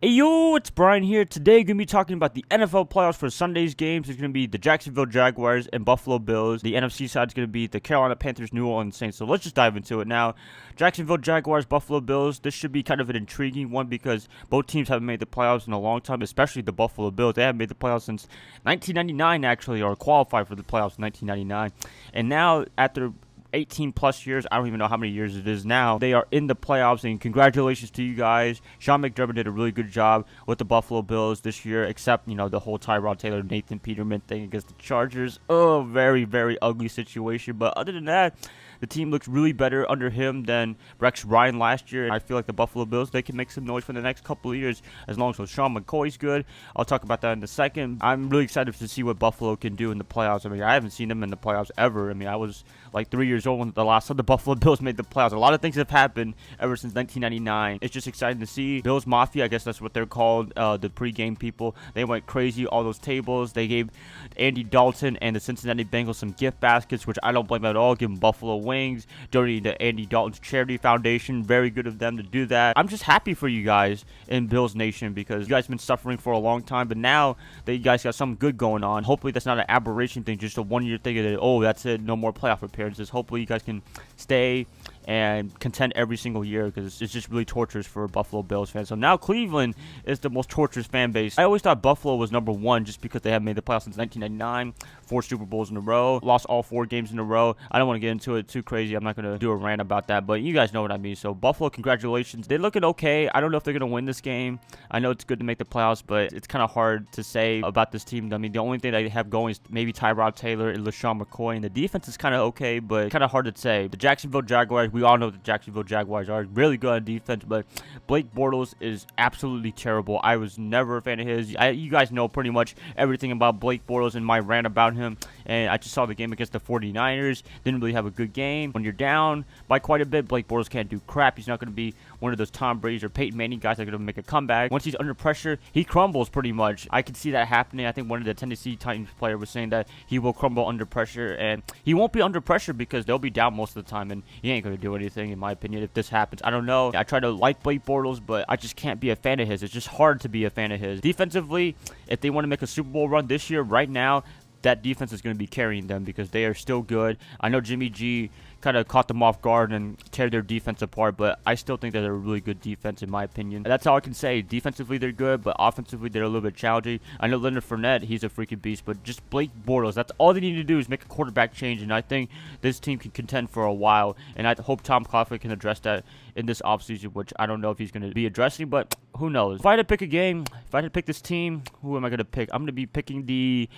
Hey yo, it's Brian here. Today, going to be talking about the NFL playoffs for Sunday's games. It's going to be the Jacksonville Jaguars and Buffalo Bills. The NFC side is going to be the Carolina Panthers, New Orleans Saints. So let's just dive into it now. Jacksonville Jaguars, Buffalo Bills. This should be kind of an intriguing one because both teams haven't made the playoffs in a long time, especially the Buffalo Bills. They haven't made the playoffs since 1999, actually, or qualified for the playoffs in 1999. And now, after 18 plus years, I don't even know how many years it is now, they are in the playoffs, and congratulations to you guys. Sean McDermott did a really good job with the Buffalo Bills this year, except, the whole Tyrod Taylor, Nathan Peterman thing against the Chargers. Oh, very, very ugly situation, but other than that, the team looks really better under him than Rex Ryan last year. I feel like the Buffalo Bills, they can make some noise for the next couple of years as long as LaShawn McCoy's good. I'll talk about that in a second. I'm really excited to see what Buffalo can do in the playoffs. I mean, I haven't seen them in the playoffs ever. I mean, I was like 3 years old when the last time the Buffalo Bills made the playoffs. A lot of things have happened ever since 1999. It's just exciting to see. Bills Mafia, I guess that's what they're called, the pregame people. They went crazy, all those tables. They gave Andy Dalton and the Cincinnati Bengals some gift baskets, which I don't blame at all. Give them Buffalo wings, donating to Andy Dalton's charity foundation. Very good of them to do that. I'm just happy for you guys in Bills Nation because you guys have been suffering for a long time, but now that you guys got something good going on, hopefully that's not an aberration thing, just a one-year thing that, oh, that's it, no more playoff appearances. Hopefully you guys can stay and contend every single year because it's just really torturous for Buffalo Bills fans. So now Cleveland is the most torturous fan base. I always thought Buffalo was number one just because they haven't made the playoffs since 1999, 4 Super Bowls in a row, lost all 4 games in a row. I don't want to get into it too crazy. I'm not going to do a rant about that, but you guys know what I mean. So Buffalo, congratulations. They're looking okay. I don't know if they're going to win this game. I know it's good to make the playoffs, but it's kind of hard to say about this team. I mean, the only thing they have going is maybe Tyrod Taylor and LaShawn McCoy, and the defense is kind of okay, but kind of hard to say. The Jacksonville Jaguars, we all know the Jacksonville Jaguars are really good on defense, but Blake Bortles is absolutely terrible. I was never a fan of his. You guys know pretty much everything about Blake Bortles and my rant about him, and I just saw the game against the 49ers. Didn't really have a good game. When you're down by quite a bit, Blake Bortles can't do crap. He's not going to be one of those Tom Brady's or Peyton Manning guys that are going to make a comeback. Once he's under pressure, he crumbles pretty much. I can see that happening. I think one of the Tennessee Titans player was saying that he will crumble under pressure, and he won't be under pressure because they'll be down most of the time, and he ain't going to do anything, in my opinion, if this happens. I don't know. I try to like Blake Bortles, but I just can't be a fan of his. It's just hard to be a fan of his. Defensively, if they want to make a Super Bowl run this year, right now, that defense is going to be carrying them because they are still good. I know Jimmy G kind of caught them off guard and tear their defense apart, but I still think that they're a really good defense in my opinion. That's all I can say. Defensively, they're good, but offensively, they're a little bit challenging. I know Leonard Fournette, he's a freaking beast, but just Blake Bortles, that's all they need to do is make a quarterback change, and I think this team can contend for a while, and I hope Tom Coughlin can address that in this offseason, which I don't know if he's going to be addressing, but who knows. If I had to pick a game, if I had to pick this team, who am I going to pick? I'm going to be picking the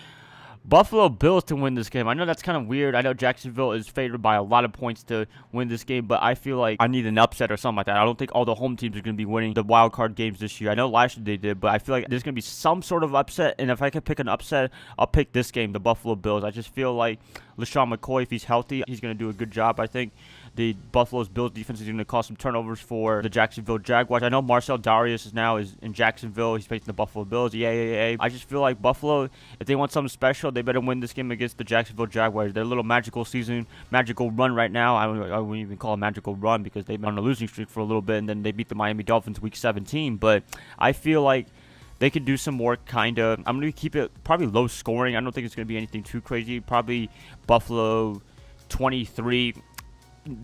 Buffalo Bills to win this game. I know that's kind of weird. I know Jacksonville is favored by a lot of points to win this game, but I feel like I need an upset or something like that. I don't think all the home teams are going to be winning the wild card games this year. I know last year they did, but I feel like there's going to be some sort of upset, and if I could pick an upset, I'll pick this game, the Buffalo Bills. I just feel like LaShawn McCoy, if he's healthy, he's going to do a good job. I think the Buffalo's Bills defense is going to cause some turnovers for the Jacksonville Jaguars. I know Marcel Darius is in Jacksonville. He's facing the Buffalo Bills. Yeah. I just feel like Buffalo, if they want something special, they better win this game against the Jacksonville Jaguars. Their little magical season, magical run right now. I wouldn't even call it a magical run because they've been on a losing streak for a little bit, and then they beat the Miami Dolphins week 17. But I feel like they could do some more kind of. I'm going to keep it probably low scoring. I don't think it's going to be anything too crazy. Probably Buffalo 23.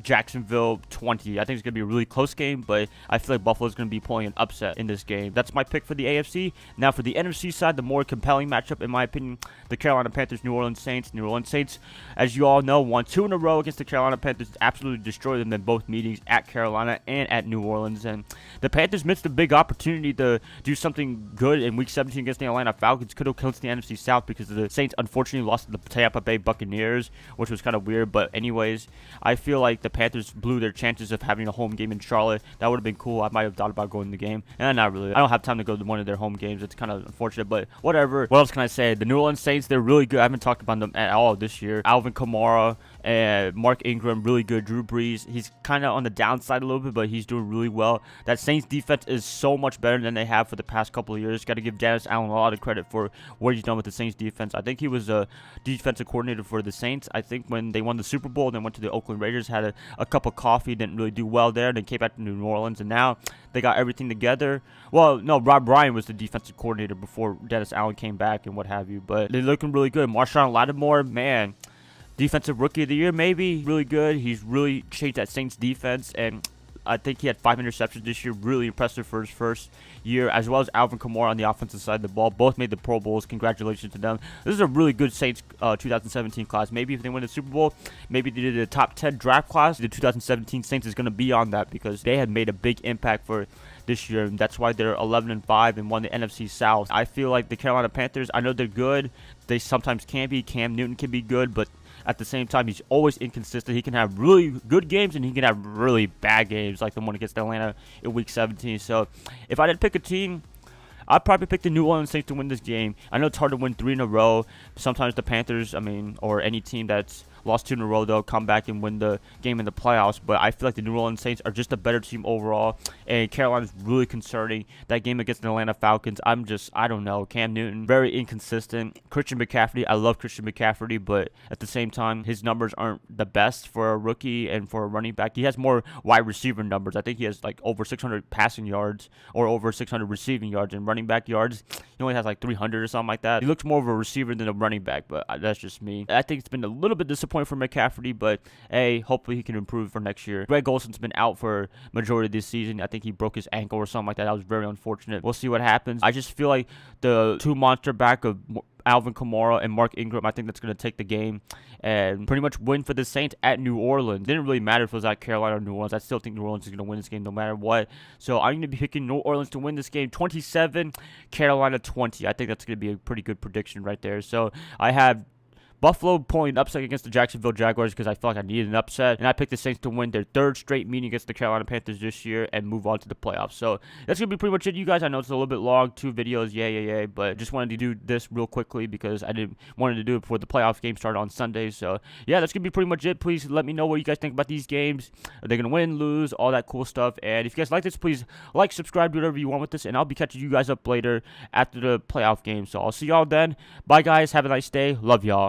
Jacksonville 20. I think it's going to be a really close game, but I feel like Buffalo's going to be pulling an upset in this game. That's my pick for the AFC. Now for the NFC side, the more compelling matchup, in my opinion, the Carolina Panthers, New Orleans Saints. New Orleans Saints, as you all know, won 2 in a row against the Carolina Panthers, absolutely destroyed them in both meetings at Carolina and at New Orleans, and the Panthers missed a big opportunity to do something good in week 17 against the Atlanta Falcons. Could have clinched the NFC South because the Saints unfortunately lost to the Tampa Bay Buccaneers, which was kind of weird, but anyways, I feel like the Panthers blew their chances of having a home game in Charlotte. That would have been cool. I might have thought about going to the game. And not really. I don't have time to go to one of their home games. It's kind of unfortunate, but whatever. What else can I say? The New Orleans Saints, they're really good. I haven't talked about them at all this year. Alvin Kamara And Mark Ingram, really good. Drew Brees, he's kind of on the downside a little bit, but he's doing really well. That Saints defense is so much better than they have for the past couple of years. Got to give Dennis Allen a lot of credit for what he's done with the Saints defense. I think he was a defensive coordinator for the Saints. I think when they won the Super Bowl, then went to the Oakland Raiders, had a cup of coffee, didn't really do well there, then came back to New Orleans, and now they got everything together. Well, no, Rob Ryan was the defensive coordinator before Dennis Allen came back and what have you, but they're looking really good. Marshawn Lattimore, man, defensive rookie of the year, maybe. Really good. He's really changed that Saints defense, and I think he had 5 interceptions this year. Really impressive for his first year, as well as Alvin Kamara on the offensive side of the ball. Both made the Pro Bowls. Congratulations to them. This is a really good Saints 2017 class. Maybe if they win the Super Bowl, maybe they did a top 10 draft class, the 2017 Saints is going to be on that because they had made a big impact for this year, and that's why they're 11-5 and won the NFC South. I feel like the Carolina Panthers, I know they're good. They sometimes can be. Cam Newton can be good, but at the same time, he's always inconsistent. He can have really good games, and he can have really bad games, like the one against Atlanta in Week 17. So, if I had to pick a team, I'd probably pick the New Orleans Saints to win this game. I know it's hard to win 3 in a row. Sometimes the Panthers, or any team that's lost 2 in a row, they'll come back and win the game in the playoffs. But I feel like the New Orleans Saints are just a better team overall. And Carolina's really concerning. That game against the Atlanta Falcons, I don't know. Cam Newton, very inconsistent. Christian McCaffrey, I love Christian McCaffrey, but at the same time, his numbers aren't the best for a rookie and for a running back. He has more wide receiver numbers. I think he has like over 600 passing yards or over 600 receiving yards, and running back yards, he only has like 300 or something like that. He looks more of a receiver than a running back, but that's just me. I think it's been a little bit disappointing for McCaffrey, but hey, hopefully he can improve for next year. Greg Olson's been out for majority of this season. I think he broke his ankle or something like that. That was very unfortunate. We'll see what happens. I just feel like the 2 monster back of Alvin Kamara and Mark Ingram, I think that's going to take the game and pretty much win for the Saints at New Orleans. It didn't really matter if it was at Carolina or New Orleans. I still think New Orleans is going to win this game no matter what. So I'm going to be picking New Orleans to win this game 27, Carolina 20. I think that's going to be a pretty good prediction right there. So I have Buffalo pulling an upset against the Jacksonville Jaguars because I felt like I needed an upset. And I picked the Saints to win their 3rd straight meeting against the Carolina Panthers this year and move on to the playoffs. So that's going to be pretty much it, you guys. I know it's a little bit long, 2 videos, yay. But just wanted to do this real quickly because I wanted to do it before the playoff game started on Sunday. So yeah, that's going to be pretty much it. Please let me know what you guys think about these games. Are they going to win, lose, all that cool stuff. And if you guys like this, please like, subscribe, do whatever you want with this. And I'll be catching you guys up later after the playoff game. So I'll see y'all then. Bye, guys. Have a nice day. Love y'all.